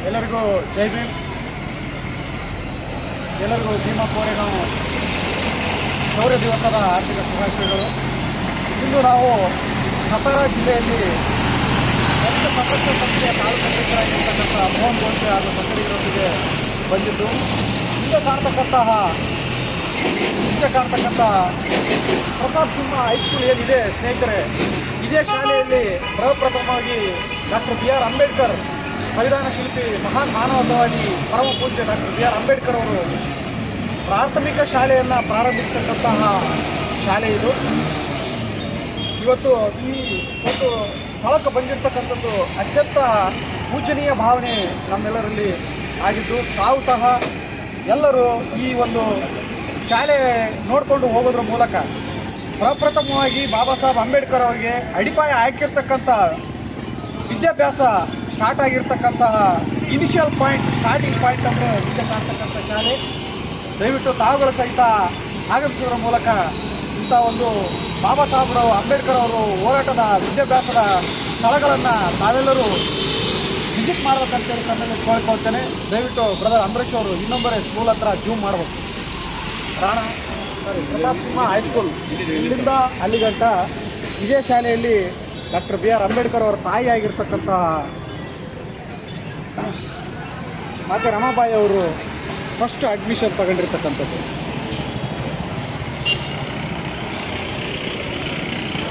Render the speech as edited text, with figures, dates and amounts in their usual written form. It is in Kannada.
ಎಲ್ಲರಿಗೂ ಜೈ ಭೀಮ್. ಎಲ್ಲರಿಗೂ ಭೀಮಾ ಕೋರೆಗಾಂವ್ ಶೌರ್ಯ ದಿವಸದ ಆರ್ಥಿಕ ಶುಭಾಶಯಗಳು. ಇಂದು ನಾವು ಸತಾರಾ ಜಿಲ್ಲೆಯಲ್ಲಿ ರೈತ ಸದಸ್ಯ ಸಂಸ್ಥೆಯ ತಾಲೂಕು ಅಧ್ಯಕ್ಷರಾಗಿರ್ತಕ್ಕಂಥ ಮೋಹನ್ ಗೋಸ್ಲೆ ಹಾಗೂ ಸಂಘಟಕರೊಂದಿಗೆ ಬಂದಿದ್ದು, ಹಿಂದೆ ಕಾಣ್ತಕ್ಕಂಥ ಪ್ರತಾಪ್ ಸಿಂಹ ಹೈಸ್ಕೂಲ್ ಏನಿದೆ ಸ್ನೇಹಿತರೆ, ಇದೇ ಶಾಲೆಯಲ್ಲಿ ಪ್ರಪ್ರಥಮವಾಗಿ ಡಾಕ್ಟರ್ ಬಿ.ಆರ್. ಅಂಬೇಡ್ಕರ್, ಸಂವಿಧಾನ ಶಿಲ್ಪಿ, ಮಹಾನ್ ಮಾನವತಾವಾದಿ, ಪರಮ ಪೂಜ್ಯ ಡಾಕ್ಟರ್ ಬಿ.ಆರ್. ಅಂಬೇಡ್ಕರ್ ಅವರು ಪ್ರಾಥಮಿಕ ಶಾಲೆಯನ್ನು ಪ್ರಾರಂಭಿಸತಕ್ಕಂತಹ ಶಾಲೆ ಇದು. ಇವತ್ತು ಈ ಒಂದು ಸ್ಥಳಕ್ಕೆ ಬಂದಿರತಕ್ಕಂಥದ್ದು ಅತ್ಯಂತ ಪೂಜನೀಯ ಭಾವನೆ ನಮ್ಮೆಲ್ಲರಲ್ಲಿ ಆಗಿದ್ದು, ತಾವು ಸಹ ಎಲ್ಲರೂ ಈ ಒಂದು ಶಾಲೆ ನೋಡಿಕೊಂಡು ಹೋಗೋದ್ರ ಮೂಲಕ ಪ್ರಪ್ರಥಮವಾಗಿ ಬಾಬಾ ಸಾಹೇಬ್ ಅಂಬೇಡ್ಕರ್ ಅವರಿಗೆ ಅಡಿಪಾಯ ಹಾಕಿರ್ತಕ್ಕಂಥ ವಿದ್ಯಾಭ್ಯಾಸ ಸ್ಟಾರ್ಟ್ ಆಗಿರ್ತಕ್ಕಂತಹ ಇನಿಷಿಯಲ್ ಪಾಯಿಂಟ್, ಸ್ಟಾರ್ಟಿಂಗ್ ಪಾಯಿಂಟ್ ಅಂದರೆ ಮುಂದೆ ಕಾಣ್ತಕ್ಕಂಥ ಶಾಲೆ. ದಯವಿಟ್ಟು ತಾವುಗಳ ಸಹಿತ ಆಗಮಿಸೋದ್ರ ಮೂಲಕ ಇಂಥ ಒಂದು ಬಾಬಾ ಸಾಹೇಬರು ಅಂಬೇಡ್ಕರ್ ಅವರು ಹೋರಾಟದ ವಿದ್ಯಾಭ್ಯಾಸದ ಸ್ಥಳಗಳನ್ನು ತಾವೆಲ್ಲರೂ ವಿಸಿಟ್ ಮಾಡಬೇಕಂತೇಳಿ ತಮ್ಮಲ್ಲಿ ಕೋಳ್ಕೊಳ್ತೇನೆ. ದಯವಿಟ್ಟು ಬ್ರದರ್ ಅಂಬರೀಶ್ ಅವರು ಇನ್ನೊಬ್ಬರೇ ಸ್ಕೂಲ್ ಹತ್ರ ಜೂಮ್ ಮಾಡಬೇಕು. ಪ್ರತಾಪ್ ಸಿಂಹ ಹೈಸ್ಕೂಲ್ ಇಲ್ಲಿಂದ ಅಲ್ಲಿಗಂಟ ಇದೇ ಶಾಲೆಯಲ್ಲಿ ಡಾಕ್ಟರ್ ಬಿ.ಆರ್. ಅಂಬೇಡ್ಕರ್ ಅವರ ತಾಯಿ ಆಗಿರ್ತಕ್ಕಂಥ ಮಾತೆ ರಮಾಬಾಯಿ ಅವರು ಫಸ್ಟ್ ಅಡ್ಮಿಷನ್ ತಗೊಂಡಿರ್ತಕ್ಕಂಥದ್ದು.